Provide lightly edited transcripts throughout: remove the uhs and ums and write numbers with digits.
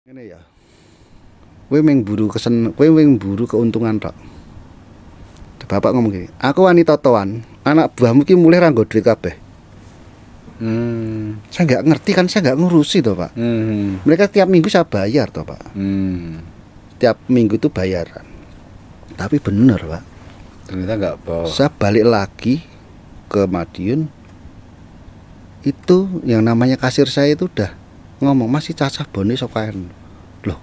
Ini ya. Kowe mung buru keuntungan tok. Bapak ngomong gini, aku wanita toan, anak buahmu ki mulai ra nggo duit kabeh. Saya nggak ngerti kan, saya nggak ngurusi toh Pak. Mereka tiap minggu saya bayar toh Pak. Tiap minggu itu bayaran. Tapi bener Pak. Ternyata nggak bawa. Saya balik lagi ke Madiun, itu yang namanya kasir saya itu udah ngomong masih cacah bone sokaen. Loh.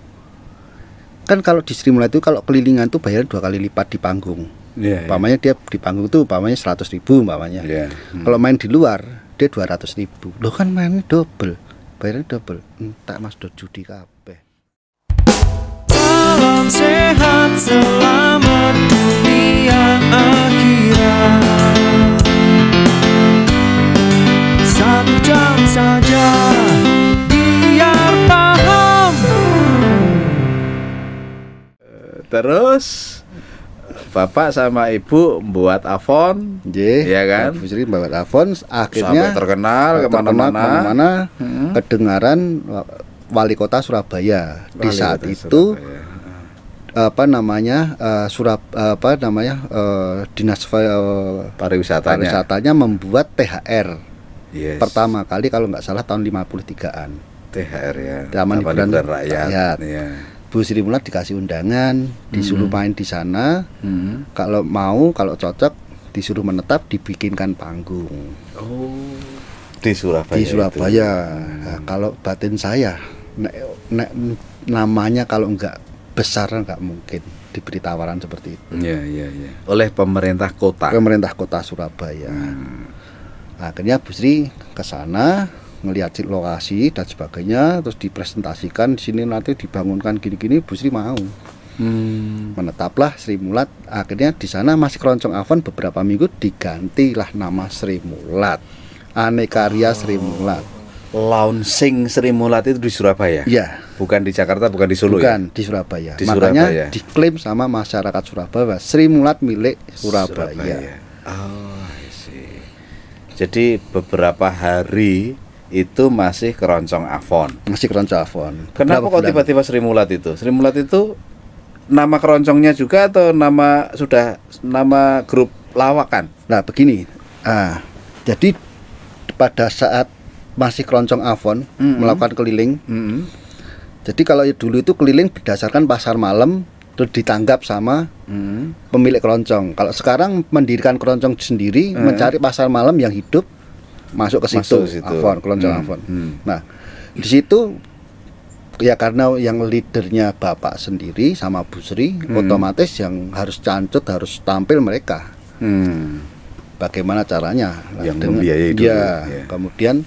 Kan kalau di Sri Mulat itu kalau kelilingan tuh bayar 2 kali lipat di panggung. Umpamanya dia di panggung itu umpamanya 100.000 umpamanya. Kalau main di luar dia 200.000. Loh kan main double. Bayarnya double. Entak Mas do judi kabeh. Salam sehat selamat dunia akhirat. 1 jam saja biar paham. Terus Bapak sama Ibu buat Avon, ya kan? Bu Sri bawa Avon, akhirnya sampai terkenal kemana-mana. Kedengaran wali kota Surabaya di saat itu. Apa namanya dinas pariwisatanya membuat THR pertama kali kalau nggak salah tahun 53-an. THR ya, Taman Hiburan Rakyat. Ya. Bu Sri Mulat dikasih undangan, disuruh main di sana. Kalau cocok disuruh menetap, dibikinkan panggung. Oh, di Surabaya. Di Surabaya. Nah, kalau batin saya, namanya kalau enggak besar nggak mungkin diberi tawaran seperti itu. Iya. Oleh pemerintah kota. Pemerintah kota Surabaya. Akhirnya Bu Sri ke sana, ngelihat lokasi dan sebagainya, terus dipresentasikan di sini nanti dibangunkan gini-gini. Bu Sri mau. Menetaplah Sri Mulat. Akhirnya di sana masih keroncong Avon beberapa minggu, digantilah nama Sri Mulat. Anekarya Sri Mulat. Launching Sri Mulat itu di Surabaya? Iya. Bukan di Jakarta, bukan di Solo. Bukan, ya? di Surabaya. Di Makanya Surabaya. diklaim sama masyarakat Surabaya, Sri Mulat milik Surabaya. Oh, I see. Jadi beberapa hari itu masih keroncong Avon. Masih keroncong Avon. Kenapa kok tiba-tiba Sri Mulat itu? Sri Mulat itu nama keroncongnya juga atau nama grup lawakan? Nah begini, jadi pada saat masih keroncong Avon melakukan keliling. Jadi kalau dulu itu keliling berdasarkan pasar malam, terus ditanggap sama pemilik keroncong. Kalau sekarang mendirikan keroncong sendiri, mencari pasar malam yang hidup, masuk ke situ. Avon, keroncong Avon. Nah di situ ya karena yang leadernya Bapak sendiri sama Bu Sri, otomatis yang harus cancut, harus tampil mereka. Bagaimana caranya? Yang membiayai dulu. Kemudian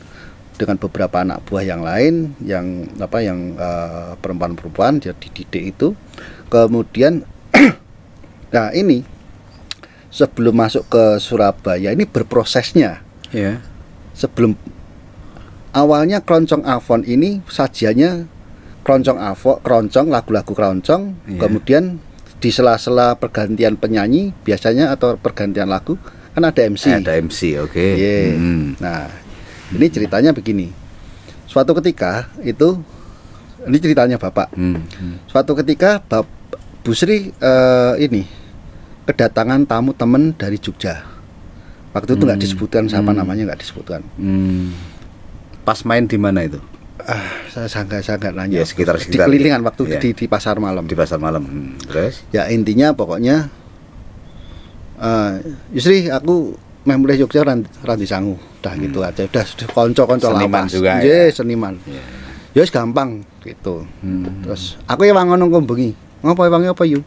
dengan beberapa anak buah yang lain, yang perempuan-perempuan dia dididik itu. Kemudian nah ini sebelum masuk ke Surabaya ini berprosesnya. Sebelum awalnya keroncong Avon ini sajiannya keroncong, lagu-lagu keroncong. Kemudian di sela-sela pergantian penyanyi biasanya atau pergantian lagu kan ada MC. Ada MC, oke. Nah, ini ceritanya begini. Suatu ketika itu, ini ceritanya Bapak. Suatu ketika Bu Sri ini kedatangan tamu teman dari Jogja. Waktu itu nggak disebutkan siapa namanya, nggak disebutkan. Pas main di mana itu? Saya nggak nanya. Ya, sekitar di kelilingan waktu di pasar malam. Di pasar malam. Terus? Ya intinya pokoknya, Yusri aku mulai Jogja randi sangu, udah gitu aja, udah konco-konco seniman lapas juga seniman. Ya wis gampang gitu. Terus aku ya wangono bengi. Ngopo wangi apa yu?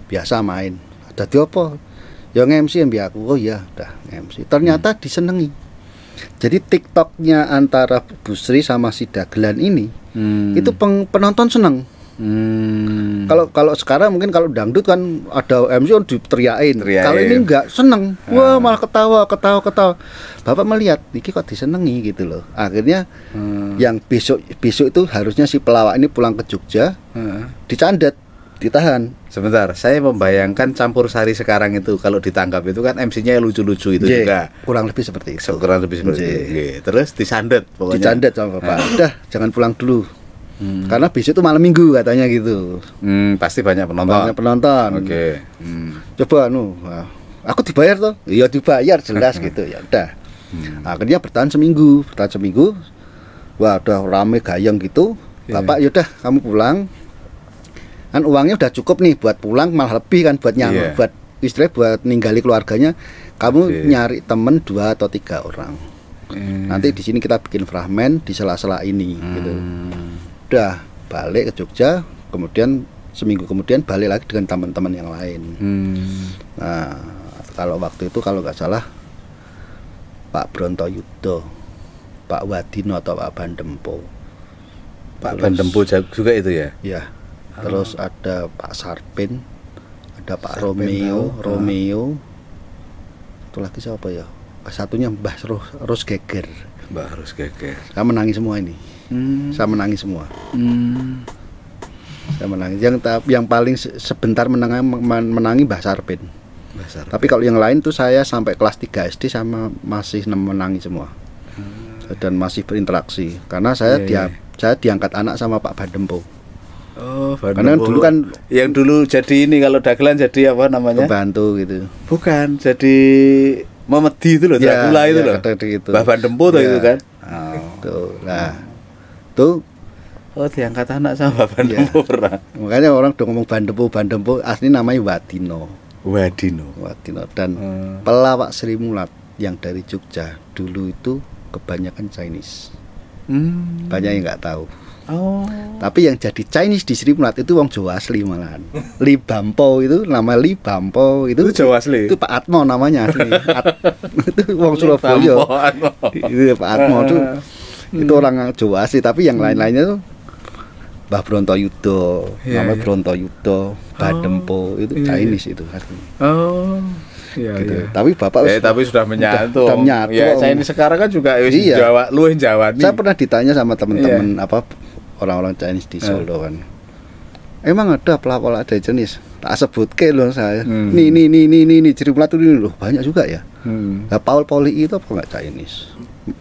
Biasa main. Dadi apa? Ya nge-MC mbak aku. Oh iya, udah nge-MC. Ternyata disenengi. Jadi TikToknya antara Bu Sri sama si Dagelan ini itu penonton seneng. Kalau sekarang mungkin kalau dangdut kan ada MC on diteriakin. Kalau ini enggak, seneng. Wah, malah ketawa. Bapak melihat ini kok disenengi gitu loh. Akhirnya yang besok itu harusnya si pelawak ini pulang ke Jogja, dicandet, ditahan. Sebentar, saya membayangkan campur sari sekarang itu kalau ditangkap itu kan MC-nya lucu-lucu itu juga. Kurang lebih seperti itu. Kurang lebih seperti itu. Terus disandet pokoknya. Disandet sama Bapak. Udah, jangan pulang dulu. Karena besok itu malam minggu katanya gitu. Pasti banyak penonton. Banyak penonton. Oke. Coba aku dibayar toh? Iya dibayar jelas gitu. Ya udah. Akhirnya bertahan seminggu. Wah, udah rame gayeng gitu. Bapak yaudah kamu pulang. Kan uangnya udah cukup nih buat pulang, malah lebih kan buat buat istilahnya buat ninggali keluarganya. Kamu nyari temen 2 atau 3 orang. Nanti di sini kita bikin fragmen di sela-sela ini gitu. Udah balik ke Jogja, kemudian seminggu kemudian balik lagi dengan teman-teman yang lain. Nah, kalau waktu itu kalau nggak salah Pak Brontoyudo, Pak Wadino atau Pak Bandempo. Pak Bandempo juga itu ya? Ya. Terus ada Pak Sarpin, ada Pak Sarpin Romeo. Itu lagi siapa ya? Satunya Mbah Ros Geger. Mbah Ros Geger. Saya menangis semua ini. Saya menangis semua. Saya menangis. Yang paling sebentar menangi Mbah Sarpin. Tapi kalau yang lain tuh saya sampai kelas 3 SD sama masih menangis semua. Dan masih berinteraksi karena saya diangkat anak sama Pak Bandempo. Oh, karena dulu kan yang dulu jadi ini kalau dagelan jadi apa namanya? Pembantu gitu. Bukan, jadi Memedi itu loh, Dracula itu loh. Gitu. Mbah Bandempo tuh itu kan. Tuh. Nah, tuh diangkat anak sama Mbah Bandempo pernah. Makanya orang udah ngomong Bandempo asli namanya Wadino dan pelawak Sri Mulat yang dari Jogja dulu itu kebanyakan Chinese. Banyak yang nggak tahu. Tapi yang jadi Chinese di Sri Mulat itu wong Jawa asli malahan. Li Bampo itu nama Li Bampo itu Jawa asli. Itu Pak Atmo namanya asli. Itu wong Surabaya. Itu Pak Atmo itu orang Jawa asli, tapi yang lain-lainnya tuh Mbah Brontoyudo, namanya Brontoyudo, Bandempo itu Chinese itu asli. Gitu. Tapi bapak tapi sudah menyatu. Sudah menyatu. Ya, Chinese sekarang kan juga Jawa, luwih Jawa nih. Saya pernah ditanya sama teman-teman orang-orang Chinese di Solo kan. Emang ada pelawak dari Chinese? Tak sebutke loh saya. Nih Sri Mulat ini loh banyak juga ya. Nah, Paul Poli itu apa enggak Chinese?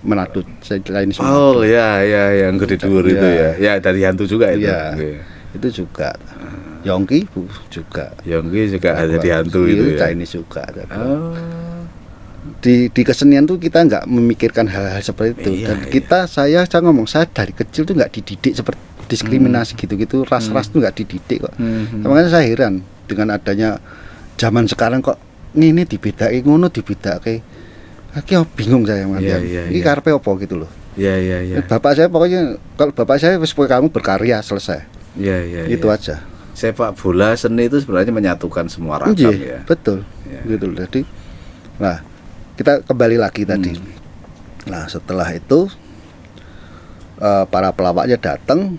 Manado Chinese. Oh ya yang gede dhuwur itu ya. Ya dari hantu juga itu. Ya, itu juga. Yongki juga ada di hantu itu ya. Chinese juga ada. Di kesenian tuh kita nggak memikirkan hal-hal seperti itu. Dan saya ngomong saya dari kecil tuh nggak dididik seperti diskriminasi gitu-gitu, ras-ras tuh nggak dididik kok. Makanya saya heran dengan adanya zaman sekarang kok ini dibedake ngono dibedake. Akhirnya bingung saya ngantian. Ini karepe apa gitu loh. Iya. Bapak saya pokoknya kalau bapak saya wis kamu berkarya selesai. Iya. Itu aja. Sepak bola seni itu sebenarnya menyatukan semua ragam ya. Betul. Gitu. Jadi nah, kita kembali lagi tadi. Nah, setelah itu para pelawaknya datang.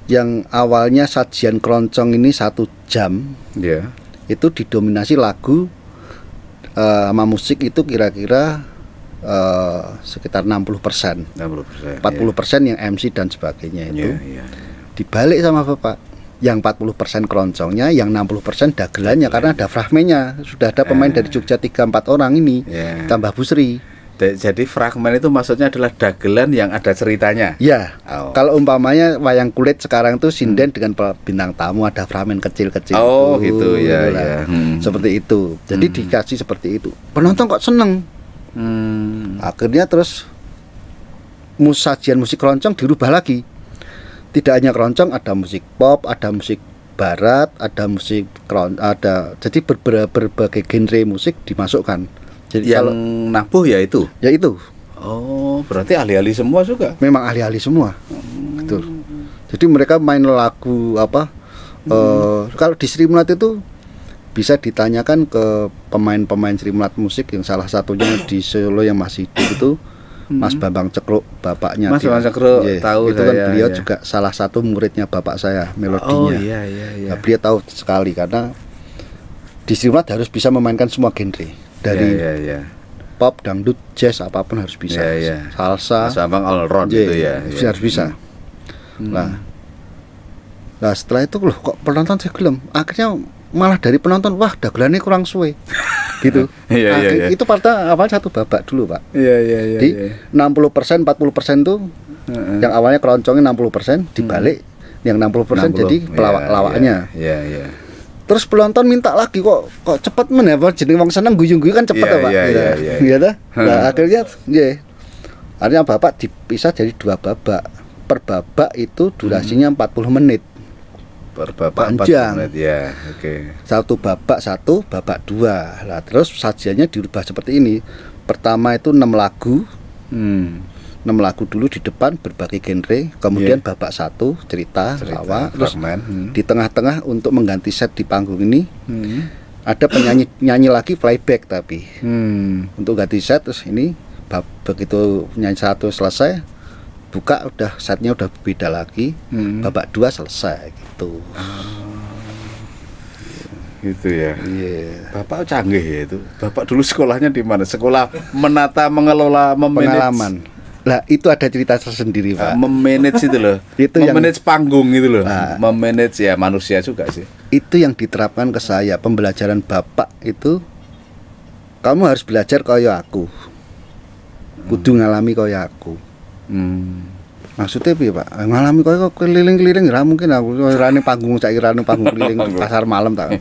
Yang awalnya sajian keroncong ini 1 jam. Itu didominasi lagu sama musik itu kira-kira sekitar 60%. 40% yang MC dan sebagainya itu. Dibalik sama Bapak. Yang 40% keroncongnya, yang 60% dagelannya karena ada fragmennya. Sudah ada pemain dari Jogja 3-4 orang ini, tambah Busri. Jadi fragmen itu maksudnya adalah dagelan yang ada ceritanya. Ya. Kalau umpamanya wayang kulit sekarang tuh sinden dengan bintang tamu ada fragmen kecil-kecil. Gitu ya. Seperti itu. Jadi dikasih seperti itu. Penonton kok seneng. Akhirnya terus sajian musik keroncong dirubah lagi. Tidak hanya keroncong, ada musik pop, ada musik barat, ada musik jadi berbagai genre musik dimasukkan. Jadi yang nabuh ya itu. Ya itu. Oh, berarti ahli-ahli semua juga. Memang ahli-ahli semua. Betul. Jadi mereka main lagu apa? Kalau di Sri Mulat itu bisa ditanyakan ke pemain-pemain Sri Mulat musik yang salah satunya di Solo yang masih hidup itu Mas Bambang Cekruk, bapaknya. Mas Bambang Cekruk, tahu itu kan beliau juga salah satu muridnya bapak saya, melodinya. Nah, beliau tahu sekali karena di Sri Mulat harus bisa memainkan semua genre dari pop, dangdut, jazz apapun harus bisa. Salsa. Mas Bambang all round gitu ya. Harus bisa. Nah, setelah itu loh kok penonton saya gelem. Akhirnya malah dari penonton wah dagelannya kurang suwe. Gitu. Iya. Itu partai awal 1 babak dulu, Pak. Iya. Di 60%, 40% tuh Yang awalnya keroncongnya 60% dibalik yang 60% jadi pelawak-lawaknya. Iya. Terus penonton minta lagi kok cepet men ya, jeneng wong seneng guyu-guyu kan cepet Pak. Iya dah. Nah, akhirnya akhirnya Bapak dipisah jadi 2 babak. Per babak itu durasinya 40 menit. Per babak panjang. 40 menit ya. Oke. Satu babak 1, babak 2. Lah terus sajiannya dirubah seperti ini. Pertama itu 6 lagu. 6 lagu dulu di depan berbagai genre, kemudian babak 1 cerita lawak, terus di tengah-tengah untuk mengganti set di panggung ini ada penyanyi nyanyi lagi playback tapi untuk ganti set. Terus ini begitu nyanyi 1 selesai buka udah setnya udah beda lagi, babak 2 selesai gitu. Gitu ya. Bapak canggih ya itu. Bapak dulu sekolahnya di mana? Sekolah menata, mengelola, pengalaman. Lah itu ada cerita tersendiri Pak. Memanage itu loh. Itu memanage panggung itu loh. Memanage ya manusia juga sih. Itu yang diterapkan ke saya. Pembelajaran Bapak itu kamu harus belajar kaya aku. Kudu ngalami kaya aku. Maksudnya piye Pak? Ngalami kaya keliling-keliling ra mungkin aku rane panggung saiki rane panggung keliling pasar malam tak.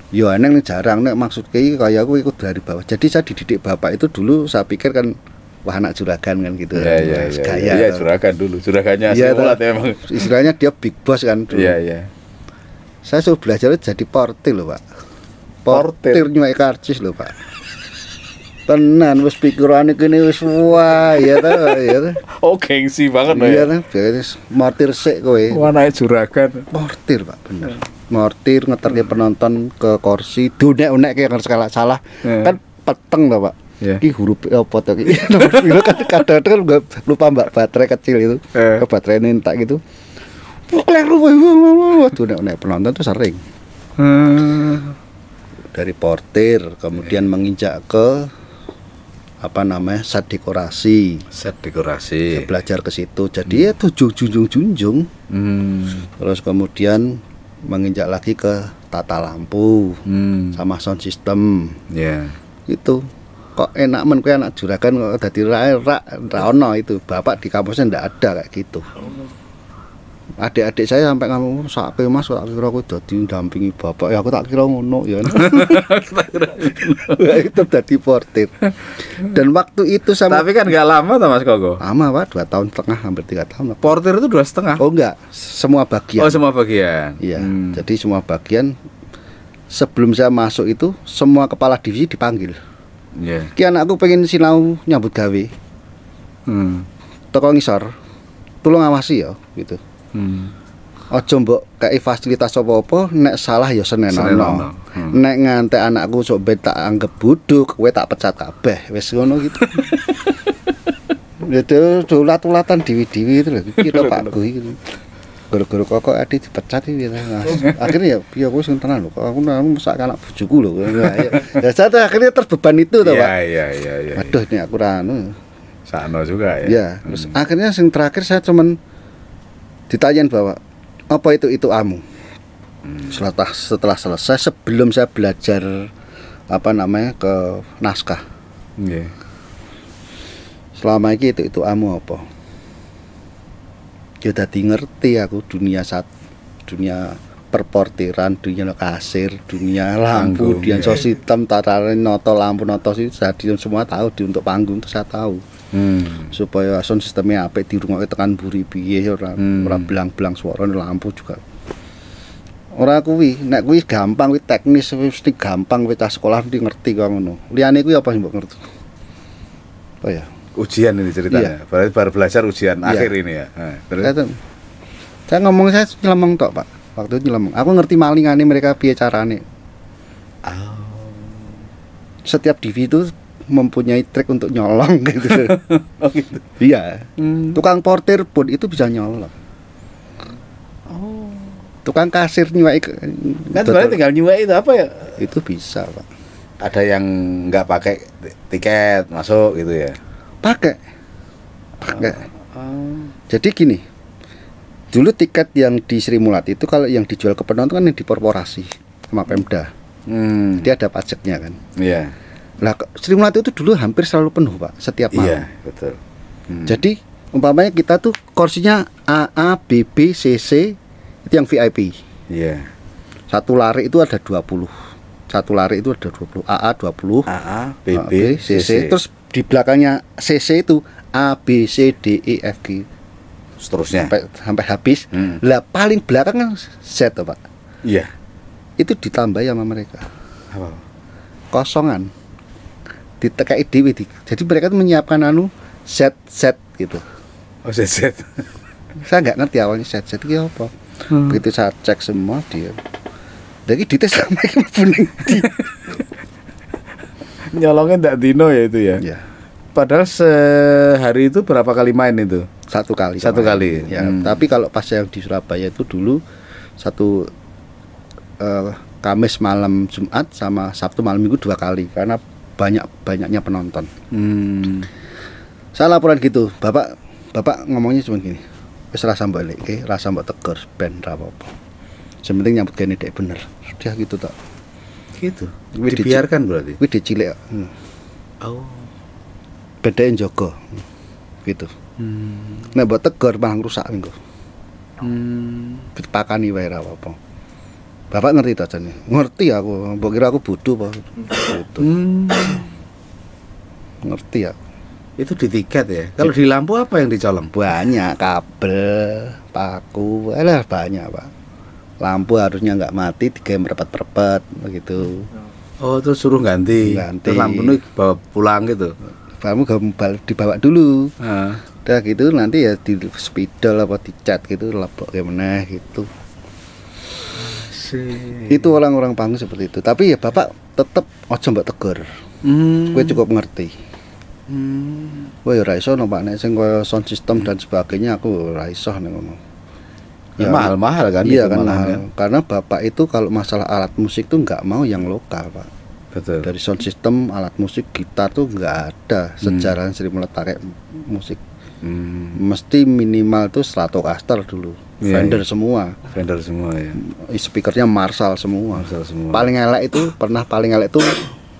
Yo aneh jarang nek maksud kaya aku ikut dari bawah. Jadi saya dididik Bapak itu dulu saya pikir kan wah anak juragan kan gitu. Iya, juragan dulu. Juragannya Srimulat emang. Istilahnya dia big boss kan dulu. Iya. Saya suruh belajar jadi portir loh Pak. Portir nyuwek karcis loh Pak. Tenan wis pikirane kene wis wah ya ta. Oh, gengsi banget loh. Iya ta, beres mortir sik kowe. Wah, naik juragan. Portir Pak, bener. Mortir ngeterke penonton ke kursi, dunek-unek kayak salah. Kan peteng loh Pak. Ki huruf apa to ki? Nomor piro kan kadang-kadang lupa mbak baterai kecil itu. Ke baterai nentak gitu. Kleru waduh nek penonton tuh sering. Dari portir kemudian menginjak ke set dekorasi. Saya belajar ke situ. Jadi ya tuh junjung. Terus kemudian menginjak lagi ke tata lampu sama sound system. Itu kok enak men kowe anak juragan kok dadi ra ono itu. Bapak di kampusnya ndak ada kayak gitu. Adik-adik saya sampai ngomong sak Mas tak kira aku dadi ndampingi bapak. Ya aku tak kira ngono ya. Itu dadi portir. Dan waktu itu sama. Tapi kan enggak lama toh Mas Koko? Lama Pak, 2 tahun setengah hampir 3 tahun. Portir itu 2,5? Oh enggak, semua bagian. Oh, semua bagian. Iya. Jadi semua bagian sebelum saya masuk itu semua kepala divisi dipanggil. Ki anakku pengen sinau nyambut gawe. Toko ngisor. Tolong awasi ya gitu. Ojo mbok kei fasilitas apa-apa nek salah ya senenono. Nek ngantek anakku sok ben tak anggap buduk, kowe tak pecat kabeh. Wis ngono gitu. Itu ulat-ulatan diwi-diwi itu lho kira Pak Gu iki. Guru-guru kok adik dipecat iki. Akhirnya ya piye aku sing tenan lho. Aku sak anak bojoku lho. Ya saya akhirnya terbeban itu toh, Pak. Iya. Aduh ini aku ra anu. Sakno juga ya. Ya, terus akhirnya yang terakhir saya cuman ditanyain bahwa apa itu amu. Setelah selesai sebelum saya belajar ke naskah. Selama ini itu amu apa? Ya dadi ngerti aku dunia perportiran, dunia kasir, dunia lampu, dunia sound system, tataran noto lampu noto sih jadi semua tahu untuk panggung itu saya tahu. Supaya sound sistemnya apik dirungokke tekan mburi piye ora belang-belang suara lampu juga. Ora kuwi, nek kuwi gampang kuwi teknis mesti gampang kuwi cah sekolah mesti ngerti kok ngono. Liyane kuwi apa sing mbok ngerti? Oh ya, ujian ini ceritanya. Berarti baru belajar ujian akhir ini ya. Terus saya ngomong saya nyelemong tok, Pak. Waktu itu nyelemong. Aku ngerti malingane mereka piye carane. Setiap divisi itu mempunyai trik untuk nyolong gitu. Oh gitu. Iya. Tukang portir pun itu bisa nyolong. Tukang kasir nyuwek. Kan sebenarnya tinggal nyuwek itu apa ya? Itu bisa, Pak. Ada yang nggak pakai tiket masuk gitu ya? Pakai. Jadi gini. Dulu tiket yang di Srimulat itu kalau yang dijual ke penonton kan yang dikorporasi sama Pemda. Dia ada pajaknya kan. Iya. Nah, Srimulat itu dulu hampir selalu penuh, Pak, setiap malam. Iya, betul. Jadi umpamanya kita tuh kursinya AA, BB, CC itu yang VIP. Iya. Satu lari itu ada 20. Satu lari itu ada 20. AA 20, AA, BB, CC. Terus di belakangnya CC itu A, B, C, D, E, F, G seterusnya sampai habis. Lah paling belakang kan Z, Pak. Iya. Itu ditambah sama mereka. Apa? Kosongan. Ditekai dewe. Jadi mereka tuh menyiapkan Z gitu. Oh, Z. Saya nggak ngerti awalnya Z itu apa. Begitu saya cek semua dia. Jadi dites sampai bening. Nyolongnya ndak dino ya itu ya. Ya. Padahal sehari itu berapa kali main itu? Satu kali. Ya, tapi kalau pas yang di Surabaya itu dulu satu Kamis malam Jumat sama Sabtu malam Minggu 2 kali karena banyaknya penonton. Saya laporan gitu, bapak ngomongnya cuma gini, wis rasa mbok eleke, rasa mbok tegur ben ra apa-apa. Sementing nyambut gene dek bener. Sudah gitu tok. Gitu. Dibiarkan berarti. Kuwi dicilek. Oh. Bedanya njogo. Gitu. Nek mbok tegur malah rusak minggu. Dipakani wae ra apa-apa. Bapak ngerti to jane? Ngerti aku, mbok kira aku bodoh apa. Gitu. Ngerti ya. Itu di tiket ya. Kalau di lampu apa yang dicolong? Banyak kabel, paku, banyak, Pak. Lampu harusnya nggak mati, digawe merepet-merepet begitu. Oh, terus suruh ganti. Terus lampu ini bawa pulang gitu. Kamu dibawa dulu. Heeh. Udah gitu nanti ya di spidol apa dicat gitu, lebok kayak meneh gitu. Itu orang-orang panggung seperti itu. Tapi ya Bapak tetap ojo mbok tegur. Gue cukup ngerti. Wah ya ra iso no Pak nek sing koyo sound system dan sebagainya aku ra iso nek ngono. Ya, mahal-mahal kan iya itu kan mahal. Ya. Karena Bapak itu kalau masalah alat musik tuh nggak mau yang lokal, Pak. Betul. Dari sound system, alat musik, gitar tuh nggak ada sejarah Sri Mulat pakai musik. Mesti minimal tuh Stratocaster dulu. Fender semua. Fender semua ya. Speakernya Marshall semua. Paling elek itu paling elek itu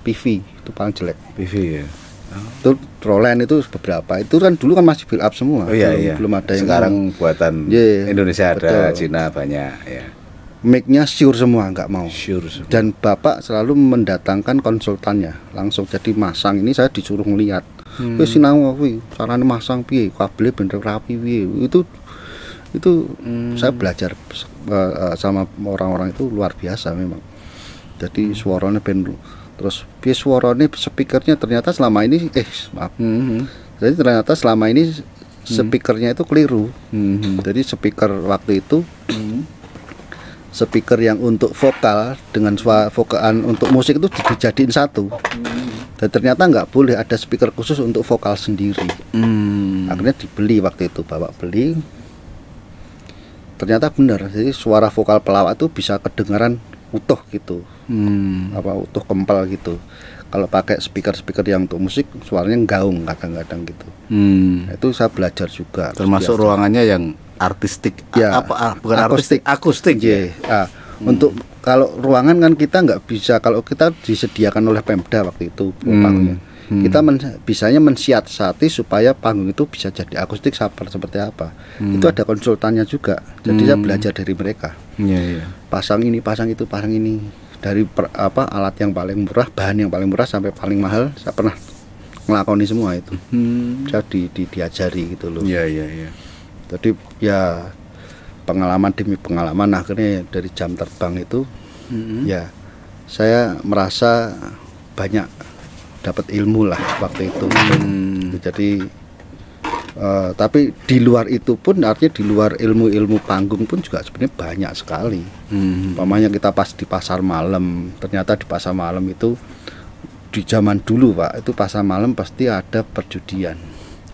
PV, itu paling jelek. PV ya. Itu Roland itu beberapa. Itu kan dulu kan masih build up semua. Oh, iya, belum ada yang sekarang buatan Indonesia ada, betul. Cina banyak ya. Mic-nya Shure semua nggak mau. Shure semua. Dan Bapak selalu mendatangkan konsultannya. Langsung jadi masang ini saya disuruh ngelihat. Wis sinau kuwi, carane masang piye, kabelnya bener rapi piye. Itu saya belajar sama orang-orang itu luar biasa memang. Jadi suaranya ben terus piye suaranya speakernya ternyata selama ini jadi ternyata selama ini speakernya itu keliru. Jadi speaker waktu itu speaker yang untuk vokal dengan suara vokalan untuk musik itu dijadiin satu. Dan ternyata nggak boleh ada speaker khusus untuk vokal sendiri. Akhirnya dibeli waktu itu, Bapak beli. Ternyata benar, jadi suara vokal pelawak itu bisa kedengaran utuh gitu. Utuh kempal gitu. Kalau pakai speaker yang untuk musik suaranya gaung kadang-kadang gitu. Itu saya belajar juga. Termasuk ruangannya yang artistik ya, bukan akustik ya. Untuk kalau ruangan kan kita nggak bisa, kalau kita disediakan oleh Pemda waktu itu panggungnya. Kita bisanya mensiasati supaya panggung itu bisa jadi akustik seperti apa. Itu ada konsultannya juga. Jadi saya belajar dari mereka. Pasang ini, pasang itu, pasang ini. Dari alat yang paling murah, bahan yang paling murah sampai paling mahal, saya pernah ngelakoni semua itu. Saya diajari gitu loh. Iya. Jadi ya pengalaman demi pengalaman, akhirnya dari jam terbang itu ya saya merasa banyak dapat ilmu lah waktu itu. Jadi tapi di luar itu pun, artinya di luar ilmu panggung pun juga sebenarnya banyak sekali. Umpamanya kita pas di pasar malam, ternyata di pasar malam itu di zaman dulu Pak, itu pasar malam pasti ada perjudian.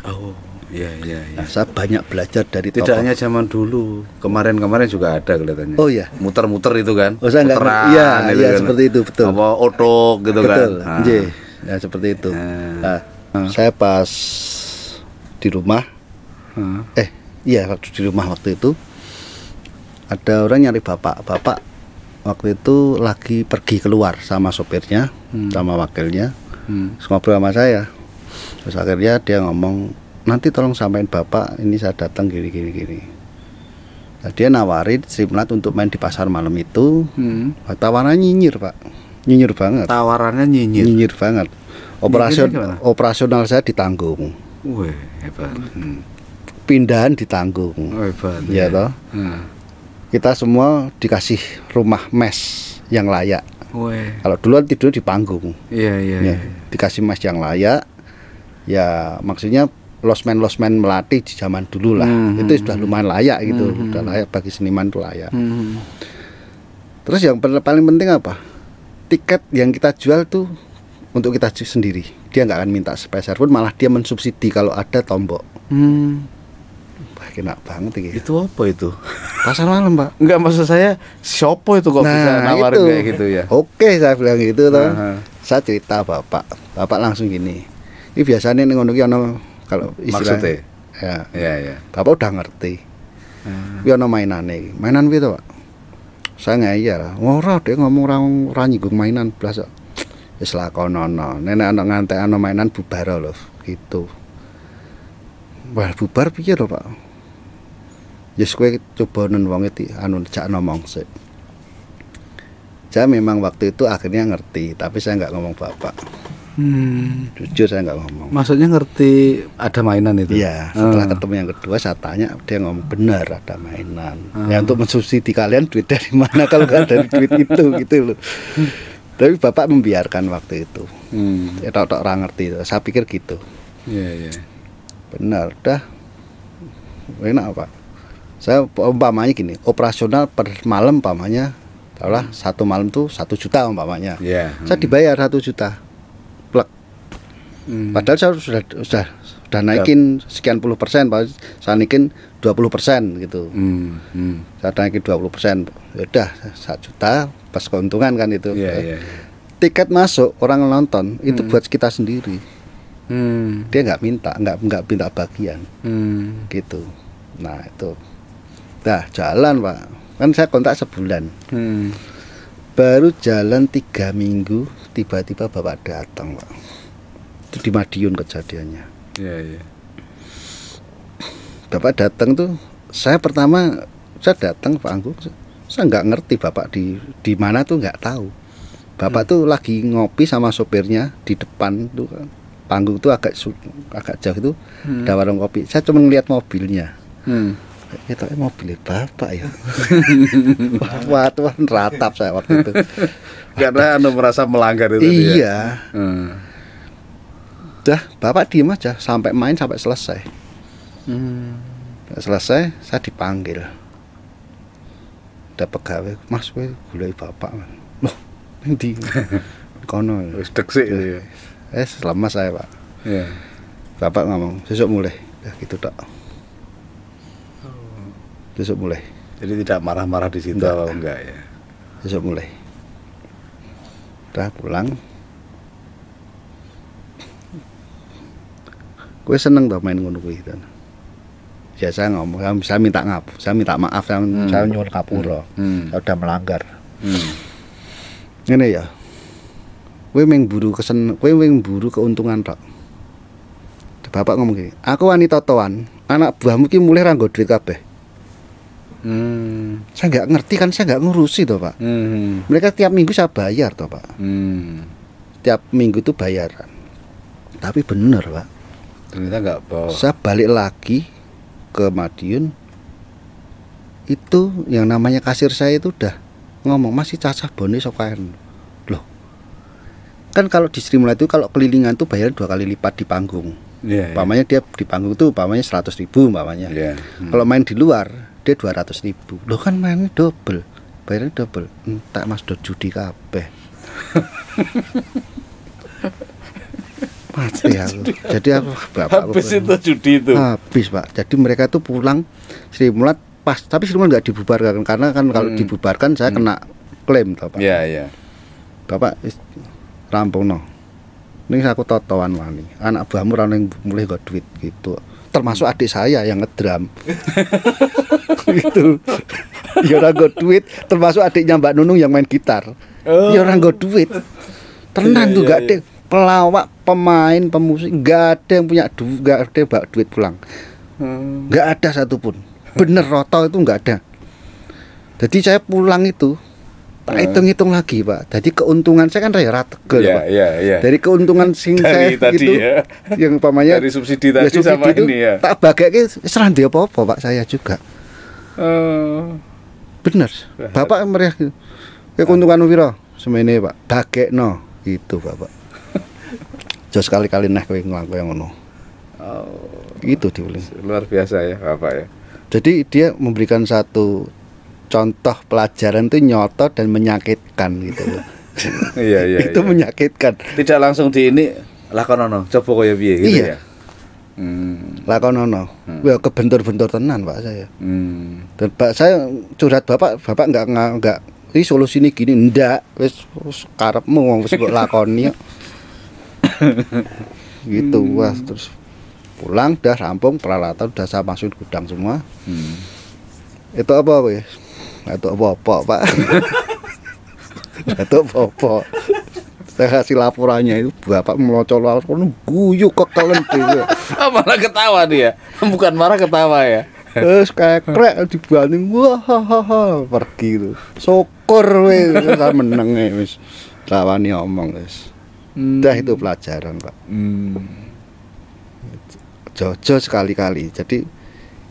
Oh iya. Nah, saya banyak belajar dari tidak tokoh. Hanya zaman dulu, kemarin juga ada kelihatannya. Oh iya, muter-muter itu kan. Oh saya nggak, iya kan. Seperti itu, betul. Apa otok gitu betul, kan. Ya seperti itu. Nah, saya pas di rumah, waktu di rumah waktu itu ada orang nyari bapak waktu itu lagi pergi keluar sama sopirnya, sama wakilnya, ngobrol sama saya. Terus akhirnya dia ngomong, nanti tolong sampaikan bapak ini saya datang gini. Nah, dia nawarin Srimulat untuk main di pasar malam itu. Tawarannya nyinyir pak, nyinyir banget. Tawarannya nyinyir Banget. Gimana? Operasional saya ditanggung. Wih, hebat. Pindahan ditanggung. Hebat. Ya toh. Kita semua dikasih rumah mes yang layak. Wih. Kalau duluan tidur di panggung. Iya. Ya, dikasih mes yang layak. Ya maksudnya losmen Melati di zaman dulu lah. Itu sudah lumayan layak gitu. Sudah layak bagi seniman itu layak. Terus yang paling penting apa? Tiket yang kita jual tuh untuk kita sendiri. Dia nggak akan minta sepeser pun, malah dia mensubsidi kalau ada tombok. Wah, kena banget gitu. Itu apa itu? Pasar malam pak. Enggak, maksud saya siopo itu kok bisa nawarin itu. kayak gitu ya? Oke, saya bilang gitu toh. Saya cerita bapak langsung gini. Ini biasanya nih ngono ki ono kalau istilah. Maksudnya? Ya. Bapak udah ngerti. Ki ono mainane. Mainan piye to, Pak? Saya ngeyel. Ora dhek ngomong ra nyinggung mainan blas kok. Wis lakonono. Nenek ana ngantekno mainan bubar lho, gitu. Wah, bubar piye to, Pak? Yes kowe coba nen wong iki jak ngomong sik. Saya memang waktu itu akhirnya ngerti, tapi saya nggak ngomong bapak. Jujur saya nggak ngomong. Maksudnya ngerti ada mainan itu? Iya, setelah ketemu yang kedua saya tanya, dia ngomong benar ada mainan. Ya untuk mensubsidi kalian duit dari mana kalau nggak dari duit itu gitu loh. Tapi bapak membiarkan waktu itu. Ya tok orang ngerti. Saya pikir gitu. Iya. Benar, dah. Enak Pak. Saya umpamanya gini, operasional per malam umpamanya, taruhlah satu malam tuh 1 juta umpamanya. Iya. Saya dibayar 1 juta. Plek. Padahal saya sudah naikin sekian puluh persen, Pak. Saya naikin 20% gitu. Saya naikin 20%. Ya udah 1 juta pas keuntungan kan itu. Iya. Tiket masuk orang nonton itu buat kita sendiri. Dia nggak minta bagian. Gitu. Nah itu. Dah jalan Pak. Kan saya kontrak sebulan. Baru jalan 3 minggu tiba-tiba bapak datang Pak. Itu di Madiun kejadiannya. Iya. Bapak datang tuh, saya datang ke panggung, saya nggak ngerti bapak di mana tuh nggak tahu. Bapak tuh lagi ngopi sama sopirnya di depan tuh panggung tuh agak jauh itu ada warung kopi. Saya cuma ngeliat mobilnya. Itu mobilnya bapak ya. Wah, neratap saya waktu itu. Karena merasa melanggar itu. Iya. Dah, bapak diem aja sampai main sampai selesai. Selesai, saya dipanggil. Ada pegawai, Mas, kowe golek bapak. Loh, ndi? Kono. Wis deksik itu ya. Lama saya, Pak. Iya. Bapak ngomong, besok mulai. Dah gitu tok. Besok mulai. Jadi tidak marah-marah di situ atau enggak ya? Besok mulai. Udah pulang. Gue seneng tuh main ngono kuwi gitu. Ya saya ngomong, saya minta maaf, saya nyuwun kapura. Saya udah melanggar. Ngene ya. Kowe mburu keuntungan tok. Bapak ngomong gini, aku wanita toan, anak buahmu ki mulai ra nggo duit kabeh. Saya nggak ngerti kan, saya nggak ngurusi toh Pak. Mereka tiap minggu saya bayar toh Pak. Tiap minggu itu bayaran. Tapi bener Pak. Ternyata nggak bawa. Saya balik lagi ke Madiun, itu yang namanya kasir saya itu udah ngomong masih cacah bone sokaen. Loh, kan kalau di Sri Mulat itu kalau kelilingan tuh bayar 2 kali lipat di panggung. Umpamanya dia di panggung tuh umpamanya 100.000 umpamanya. Kalau main di luar dia 200.000. Loh kan mainnya double, bayarnya double. Entak Mas do judi kabeh. Mati aku. Jadi aku bapak habis itu judi itu. Habis Pak. Jadi mereka tuh pulang Sri Mulat pas, tapi Sri Mulat nggak dibubarkan karena kan kalau dibubarkan saya kena klaim toh Pak. Iya. Bapak rampung no. Ini aku totoan wani. Anak buahmu ra ning mulih nggo duit gitu. Termasuk adik saya yang ngedram. Gitu. Ya ora nggo duit, termasuk adiknya Mbak Nunung yang main gitar. Ya ora nggo duit. Tenan tuh gak deh. Pelawak pemain, pemusik, nggak ada yang punya duit, nggak ada yang bawa duit pulang, nggak ada satupun. Bener roto itu nggak ada. Jadi saya pulang itu, tak hitung-hitung lagi Pak. Jadi keuntungan saya kan raya tegel Pak. Iya. Dari keuntungan sing Dari saya tadi itu, ya. yang umpamanya Dari subsidi tadi sama itu, ini ya. tak bagaikan serang dia apa-apa Pak saya juga. Bener. Bapak mereka keuntungan piro semene Pak. Bagekno itu Bapak. Jos sekali-kali kowe nglaku yang ngono. Itu diuling. Luar biasa ya Bapak ya. Jadi dia memberikan satu contoh pelajaran itu nyoto dan menyakitkan gitu loh. Iya. Itu menyakitkan. Tidak langsung di ini lakonono, coba kaya piye gitu Iya. ya. Lakonono. Wah kebentur-bentur tenan Pak saya. Dan Pak saya curhat Bapak enggak ini solusi ini gini ndak wis karepmu wong wis mbok lakoni. Gitu wah terus pulang udah rampung peralatan udah saya masukin gudang semua. Itu apa kowe? Itu apa Pak? Itu apa? Saya kasih laporannya itu Bapak melocol-locol guyu kekelen dhewe. Malah ketawa dia. Bukan marah ketawa ya. Terus kayak krek dibanding wah pergi tuh. Syukur wis saya meneng wis. Lawani omong wis. Dah itu pelajaran Pak. Jojo sekali-kali. Jadi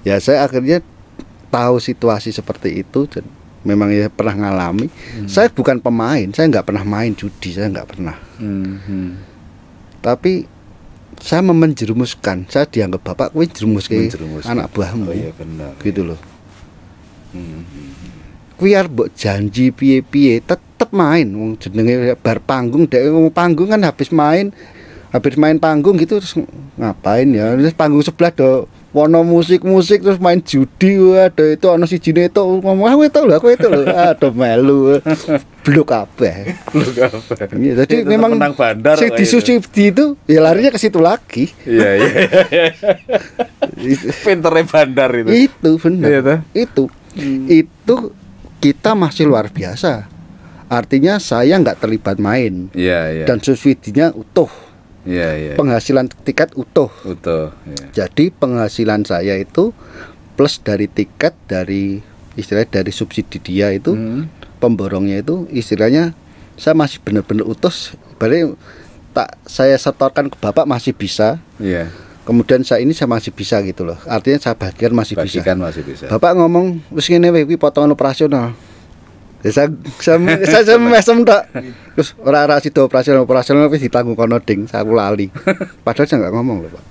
ya saya akhirnya tahu situasi seperti itu dan memang ya pernah ngalami. Saya bukan pemain, saya nggak pernah main judi, saya nggak pernah. Tapi saya menjerumuskan, saya dianggap bapak, kowe jerumus ke anak buahmu. Oh iya benar. Gitu loh. Kuwi arep mbok janji piye-piye tetep main wong jenenge bar panggung dhek wong panggung kan habis main panggung gitu terus ngapain ya terus panggung sebelah do wono musik terus main judi waduh itu ono sijine itu ngomong aku itu lho aduh melu blok kabeh. Iya jadi memang menang bandar sing disuci itu ya larinya ke situ lagi. Iya. Pinternya bandar itu. Itu benar. Iya, Itu kita masih luar biasa. Artinya saya nggak terlibat main. Iya. Dan subsidinya utuh. Iya. Penghasilan tiket utuh. Iya. Jadi penghasilan saya itu plus dari tiket dari istilahnya dari subsidi dia itu pemborongnya itu istilahnya saya masih benar-benar utuh. Berarti saya setorkan ke bapak masih bisa. Iya. Kemudian saya masih bisa gitu loh. Artinya saya bagian masih bisa. Bapak ngomong wis ngene wae potongan operasional. Ya saya mesem tak. Terus ora sido operasional wis ditanggung kono ding, saya lali. Padahal saya enggak ngomong loh, Pak.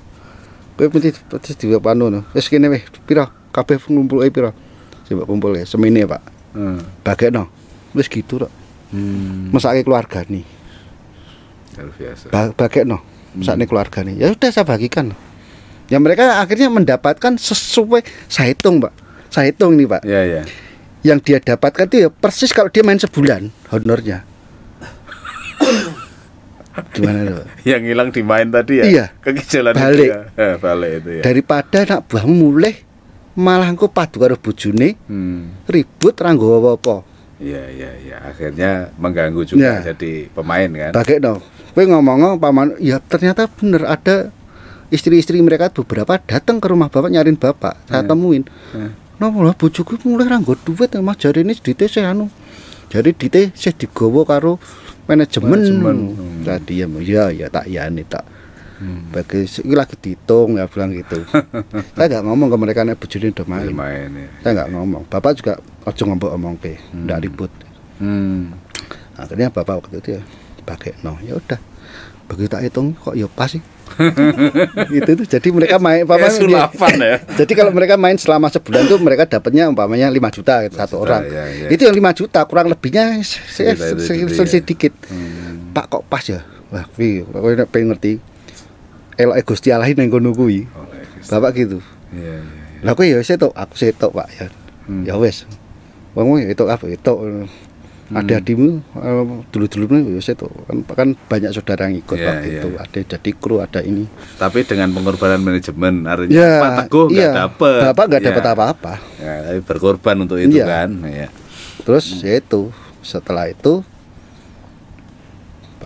Kowe mesti diwapano no. Wis kene wae pira kabeh ngumpul pira. Coba kumpul ya semene, Pak. Bagekno. Wis gitu tok. Mesake keluargane. Luar biasa. Bagekno. Mesake keluargane. Ya udah saya bagikan. Ya mereka akhirnya mendapatkan sesuai saya hitung Pak. Saya hitung nih Pak. Iya. Yang dia dapatkan itu ya persis kalau dia main sebulan honornya. Gimana itu Pak? Yang hilang di main tadi ya? Iya. Kekijalan balik. Itu ya. Balik itu ya. Daripada nak buahmu mulai malah engko padu karo bojone. Ribut ra nggo apa-apa. Iya. Akhirnya mengganggu juga jadi pemain kan. Bagekno. Kowe ngomong paman ya ternyata bener ada istri-istri mereka beberapa datang ke rumah bapak nyariin bapak. Saya temuin. Napa lah bojoku mulai ra nggo duit Mas jarine dite sih anu. Jadi dite sih digawa karo manajemen. Tadi ya tak iyane tak. Bagi iki lagi dihitung ya bilang gitu. Saya enggak ngomong ke mereka nek bojone udah main ya. Saya enggak ngomong. Bapak juga aja ngomong-ngomongke, ndak ribut. Akhirnya bapak waktu itu ya bagekno. Ya udah. Begitu tak hitung kok ya pas sih. Gitu tuh. Jadi mereka main ya. Jadi kalau mereka main selama sebulan tuh mereka dapatnya umpamanya 5 juta gitu, satu orang. Ya. Itu yang 5 juta kurang lebihnya sedikit. Pak kok pas ya? Wah, kowe nek pengen ngerti. Eloke Gusti Allah nang kono kuwi. Bapak gitu. Iya. Lah kowe ya setok, aku setok, Pak ya. Ya wis. Wong itu apa itu adik-adikmu dulu-dulu ya setok kan banyak saudara yang ikut waktu itu ada jadi kru ada ini tapi dengan pengorbanan manajemen artinya Pak Teguh nggak dapat bapak nggak dapat apa-apa ya, tapi berkorban untuk itu kan ya. Terus ya itu setelah itu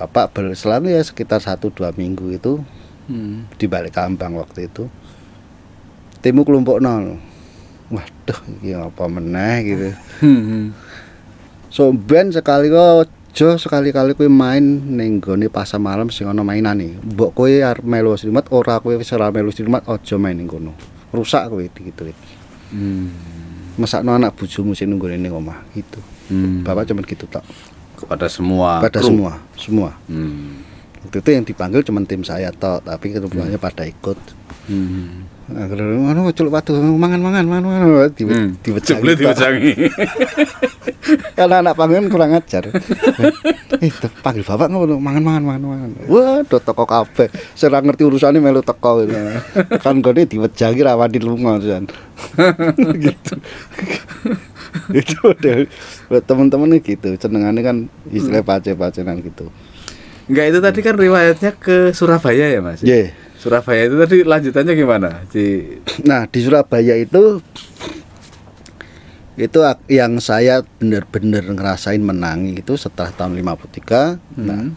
Bapak berselang ya sekitar 1-2 minggu itu di balik Kambang waktu itu. Timu kelompok nol. Waduh, iki apa meneh gitu. So ben sekali-kali kowe main ning gone pasar malam sing ana mainane. Mbok kowe arep melu Srimulat ora kowe wis ora melu Srimulat aja main ning kono. Rusak kowe gitu. Mesakno anak bojomu sing nunggu ning omah gitu. Bapak cuma gitu tok. Kepada semua. Pada kru. semua. Waktu itu yang dipanggil cuma tim saya tok, tapi kebetulannya pada ikut. Akhirnya celuk watu mangan Diwejangi. Karena anak panggilan kurang ajar. Panggil bapak ngono mangan. Waduh teko kabeh. Sira ngerti urusane melu teko. Kan gone diwejangi ra wani lunga jan. Gitu. Itu udah buat teman-teman gitu. Senengane kan istilah pace-pacenan gitu. Enggak, itu tadi kan riwayatnya ke Surabaya ya, Mas? Iya. Surabaya itu tadi lanjutannya gimana? Nah, di Surabaya itu yang saya benar-benar ngerasain menangi itu setelah tahun 53. Nah,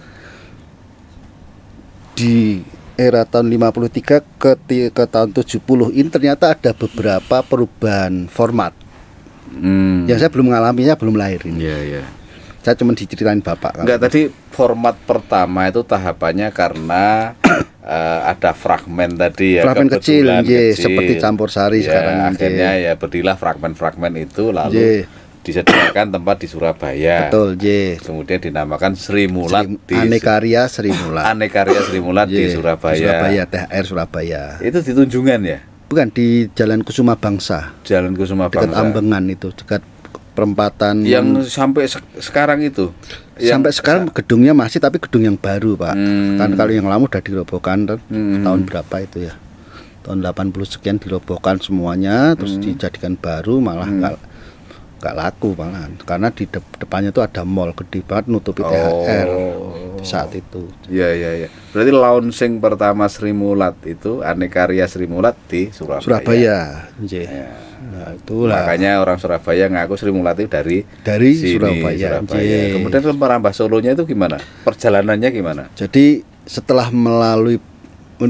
di era tahun 53 ke tahun 70 ini ternyata ada beberapa perubahan format. Yang saya belum mengalaminya, belum lahir ini. Iya. Saya cuma diceritain bapak. Enggak, tadi format pertama itu tahapannya karena ada fragmen tadi ya. Fragmen kecil, seperti campur sari ya, sekarang. Akhirnya ya berdirilah fragmen-fragmen itu lalu disediakan tempat di Surabaya. Betul, Kemudian dinamakan Srimulat Anekarya Srimulat. Anekarya Srimulat di Surabaya. Surabaya, THR Surabaya. Itu di Tunjungan ya? Bukan, di Jalan Kusuma Bangsa. Jalan Kusuma Bangsa. Dekat Ambengan itu, dekat perempatan yang sampai sekarang itu. Sampai sekarang gedungnya masih, tapi gedung yang baru, Pak. Kan kalau yang lama udah dirobohkan tahun berapa itu ya? Tahun 80 sekian dirobohkan semuanya, terus dijadikan baru, malah nggak laku malahan. Karena di depannya tuh ada mall gede banget nutupi THR saat itu. Iya. Berarti launching pertama Srimulat itu Anekarya Srimulat di Surabaya. Ya. Nah, itulah. Makanya orang Surabaya ngaku Srimulat itu dari sini, Surabaya. Kemudian merambah Solonya itu gimana? Perjalanannya gimana? Jadi setelah melalui,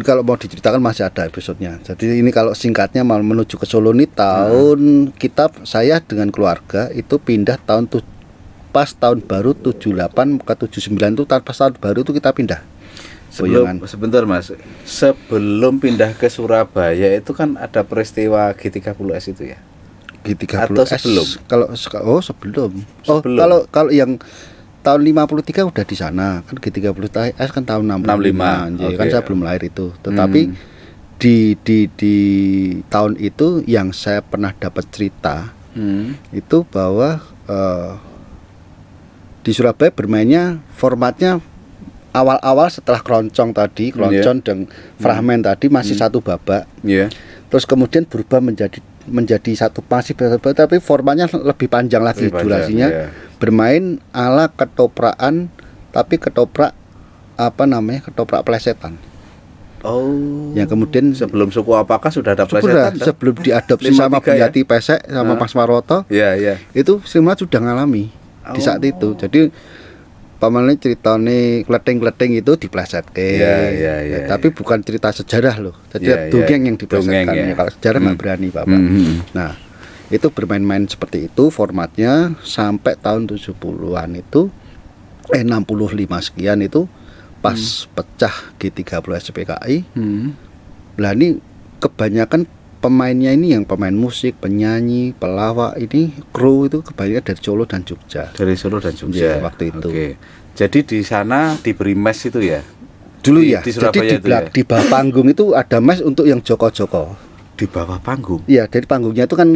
kalau mau diceritakan masih ada episodenya. Jadi ini kalau singkatnya mau menuju ke Solo ini tahun saya dengan keluarga itu pindah pas tahun baru 78 ke 79 itu pas tahun baru itu kita pindah. Sebentar Mas, sebelum pindah ke Surabaya itu kan ada peristiwa G30S itu ya? G30S atau sebelum? Sebelum. Kalau yang tahun 53 udah di sana, kan G30S kan tahun 65. Kan saya belum lahir itu. Tetapi di tahun itu yang saya pernah dapat cerita itu bahwa di Surabaya bermainnya formatnya awal-awal setelah keroncong dan fragmen tadi masih satu babak. Terus kemudian berubah menjadi satu masih babak, tapi formatnya lebih panjang lagi durasinya. Bermain ala ketoprakan, tapi ketoprak plesetan. Yang kemudian sebelum suku apakah sudah ada plesetan? Sebelum diadopsi sama Buyati Pesek sama Mas Maroto. Itu Srimulat sudah ngalami di saat itu. Jadi pamannya ceritane kleting-kleting itu diplesetke. Tapi bukan cerita sejarah loh. Jadi dongeng yang diplesetkan. Kalau sejarah nggak berani Bapak. Nah, itu bermain-main seperti itu formatnya sampai tahun 70-an itu 65 sekian itu pas pecah G30 SPKI. Lah ini kebanyakan pemainnya ini yang pemain musik, penyanyi, pelawak ini kru itu kebanyakan dari Solo dan Jogja. Dari Solo dan Jogja waktu itu. Jadi di sana diberi mes itu ya? Dulu di Surabaya jadi di bawah panggung itu ada mes untuk yang joko-joko. Di bawah panggung? Iya, dari panggungnya itu kan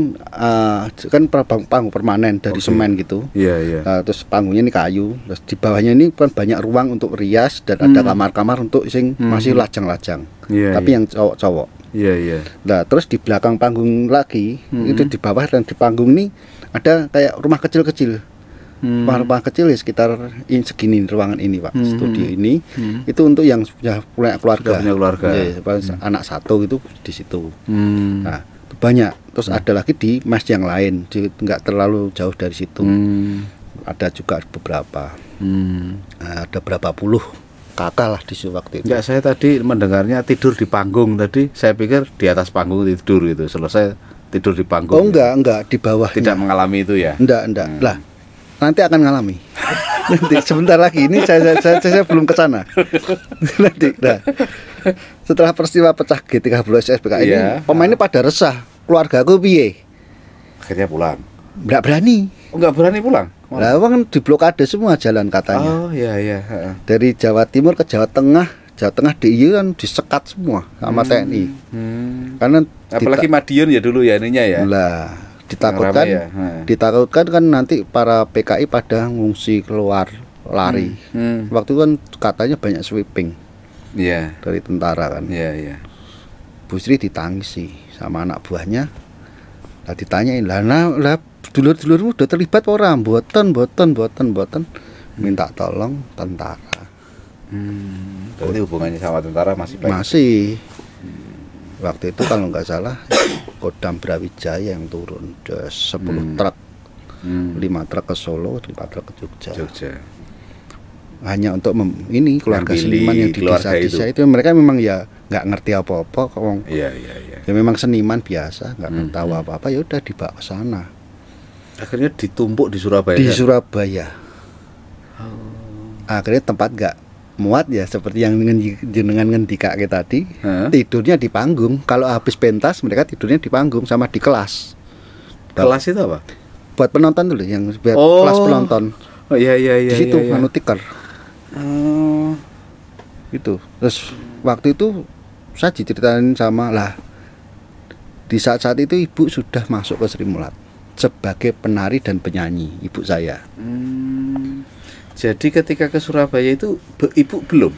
panggung permanen dari semen gitu. Terus panggungnya ini kayu. Terus di bawahnya ini kan banyak ruang untuk rias dan ada kamar-kamar untuk sing masih lajang-lajang. Tapi yang cowok-cowok. Nah, terus di belakang panggung lagi itu di bawah dan di panggung ini ada kayak rumah kecil-kecil. Rumah kecil ya sekitar segini ruangan ini Pak. Studio ini itu untuk yang sudah punya keluarga. Anak satu itu di situ. Nah, itu banyak. Terus ada lagi di mes yang lain, nggak terlalu jauh dari situ. ada juga beberapa. Hmm. Nah, ada berapa puluh kakak lah di waktu itu. Enggak, saya tadi mendengarnya tidur di panggung tadi. Saya pikir di atas panggung tidur gitu. Selesai tidur di panggung. Oh enggak di bawah. Tidak mengalami itu ya. Enggak. Lah, nanti akan ngalami. Nanti sebentar lagi ini saya belum ke sana. Nanti. Nah, setelah peristiwa pecah G30 SPK ini, Iya. pemainnya pada resah. Keluarga aku piye? Akhirnya pulang. Enggak berani. Oh, enggak berani pulang. Lah kan diblokade semua jalan katanya. Oh, iya iya, heeh. Dari Jawa Timur ke Jawa Tengah DIY kan disekat semua sama TNI. Karena Apalagi Madiun ya dulu ya ininya ya. lah ditakutkan Ramai ya, ditakutkan kan nanti para PKI pada ngungsi keluar lari. Waktu itu kan katanya banyak sweeping Iya. dari tentara kan. Iya iya. Bu Sri ditangisi sama anak buahnya. Lah ditanyain, lah dulur-dulurmu udah terlibat orang? Boten. Minta tolong tentara. Berarti hubungannya sama tentara masih baik. Masih. Waktu itu kalau nggak salah Kodam Brawijaya yang turun 10 truk. 5 truk ke Solo, 4 truk ke Jogja. Hanya untuk ini keluarga Ngambil seniman yang di keluarga desa-desa itu mereka memang ya nggak ngerti apa-apa kok. Iya. Ya memang seniman biasa, nggak tahu apa-apa, ya udah dibawa ke sana. Akhirnya ditumpuk di Surabaya. Di kan? Surabaya. Akhirnya tempat nggak muat ya seperti yang jenengan ngendikake tadi. Tidurnya di panggung. Kalau habis pentas mereka tidurnya di panggung sama di kelas. Kelas itu apa? Buat penonton dulu yang buat Oh. kelas penonton. Oh iya. Di situ iya. anu tikar. Gitu. Terus waktu itu saya diceritain sama lah. Di saat-saat itu ibu sudah masuk ke Sri Mulat sebagai penari dan penyanyi, ibu saya. Jadi ketika ke Surabaya itu ibu belum?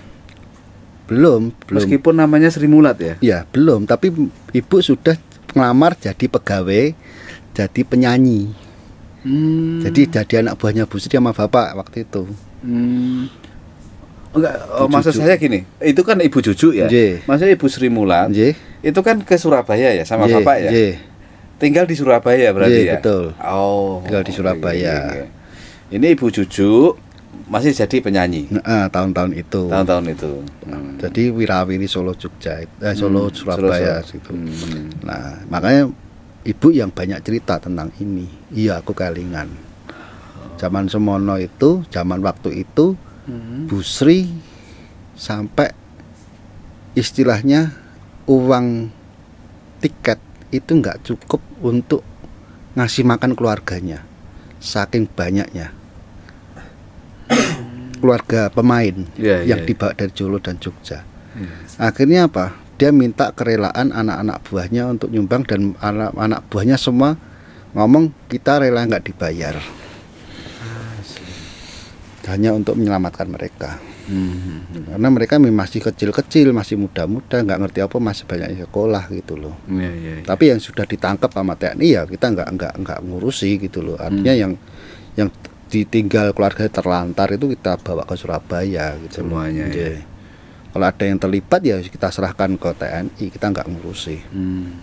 Belum. Meskipun namanya Sri Mulat ya? Ya, belum, tapi ibu sudah ngelamar jadi pegawai, jadi penyanyi. Jadi jadi anak buahnya Bu Sri sama bapak waktu itu. Enggak, Ibu maksud Juju. saya gini, itu kan Ibu Juju ya? Nggih. Maksudnya Ibu Sri Mulat, Nggih. itu kan ke Surabaya ya sama Nggih, bapak ya? nggih. Tinggal di Surabaya berarti Nggih, ya? betul. Oh. Tinggal di Surabaya. Oke. Ini Ibu Juju masih jadi penyanyi Tahun-tahun itu. tahun-tahun itu. Jadi wirawiri Solo Jogja, Solo Surabaya situ. Nah, makanya ibu yang banyak cerita tentang ini. Iya, aku kelingan. Zaman semono itu, zaman waktu itu, Bu Sri sampai istilahnya uang tiket itu nggak cukup untuk ngasih makan keluarganya, saking banyaknya keluarga pemain yang dibawa dari Solo dan Jogja. Akhirnya apa? Dia minta kerelaan anak-anak buahnya untuk nyumbang dan anak-anak buahnya semua ngomong kita rela nggak dibayar, hanya untuk menyelamatkan mereka. Karena mereka masih kecil-kecil, masih muda-muda, nggak ngerti apa, masih banyak sekolah gitu loh. Tapi yang sudah ditangkap sama TNI ya kita nggak ngurusi gitu loh. Artinya yang ditinggal keluarga terlantar itu kita bawa ke Surabaya gitu semuanya. Ya. Kalau ada yang terlibat ya kita serahkan ke TNI, kita nggak ngurusi.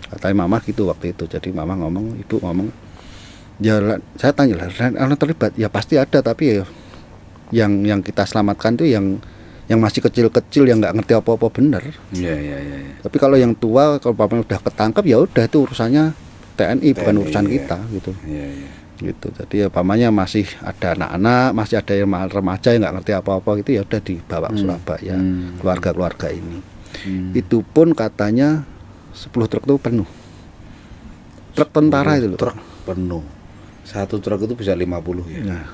Katanya mama gitu waktu itu. Jadi mama ngomong, ibu ngomong, ya saya tanya lah, ada terlibat? Ya pasti ada, tapi ya yang kita selamatkan tuh yang masih kecil-kecil yang nggak ngerti apa-apa bener. Iya. Tapi kalau yang tua, kalau paman udah ketangkap ya udah itu urusannya TNI, bukan urusan kita gitu. Iya. Gitu. Jadi ya pamannya masih ada anak-anak, masih ada yang remaja yang nggak ngerti apa-apa gitu, ya udah dibawa ke Surabaya, keluarga-keluarga ini. Itu pun katanya 10 truk itu penuh. Truk tentara itu loh. Truk penuh. Satu truk itu bisa 50 ya. Nah,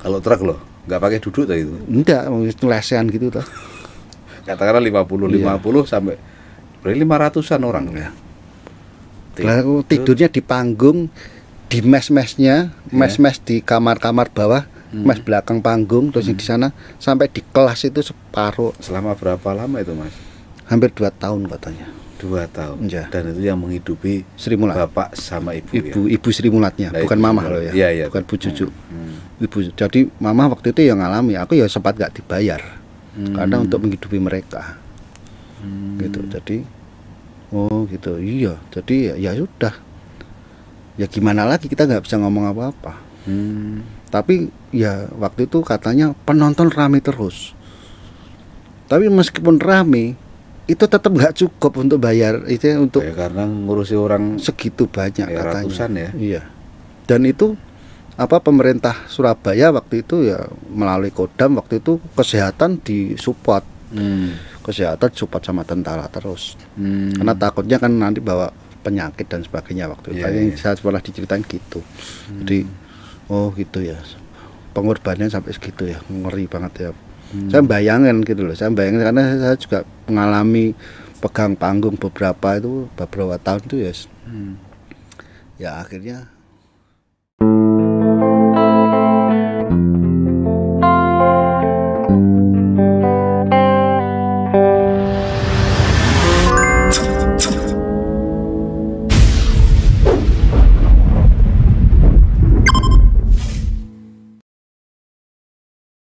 Kalau truk loh, nggak pakai duduk tadi itu. enggak, lesehan gitu tuh. Katakanlah 50 sampai berarti 500-an orang ya. Lah aku tidurnya di panggung, di mes-mesnya, mes-mes di kamar-kamar bawah, mes belakang panggung, terus yang di sana sampai di kelas itu separuh. Selama berapa lama itu, Mas? Hampir 2 tahun katanya. 2 tahun. Iya. Dan itu yang menghidupi Sri Mulat. bapak sama ibu ya. Ibu Sri Mulatnya, Nah, bukan Ibu mama Sri loh Mulat. ya. Iya. Bukan Bu Cucu. Ibu. Jadi mama waktu itu yang ngalami, aku ya sempat gak dibayar. Karena untuk menghidupi mereka. Gitu. Jadi oh gitu. Iya. Jadi ya sudah. Ya gimana lagi, kita nggak bisa ngomong apa-apa. Tapi ya waktu itu katanya penonton rame terus. Tapi meskipun rame, itu tetap nggak cukup untuk bayar itu untuk Ya, karena ngurusi orang segitu banyak ya, katanya. ratusan ya. Iya. Dan itu apa pemerintah Surabaya waktu itu ya melalui Kodam waktu itu kesehatan disupport. Kesehatan support sama tentara terus. Karena takutnya kan nanti bawa penyakit dan sebagainya waktu itu. Iya, Yang iya. saya pernah diceritain gitu. Jadi oh gitu ya. Pengorbanannya sampai segitu ya. Ngeri banget ya. Saya bayangin gitu loh. Saya bayangin karena saya juga mengalami pegang panggung beberapa tahun itu ya. Ya akhirnya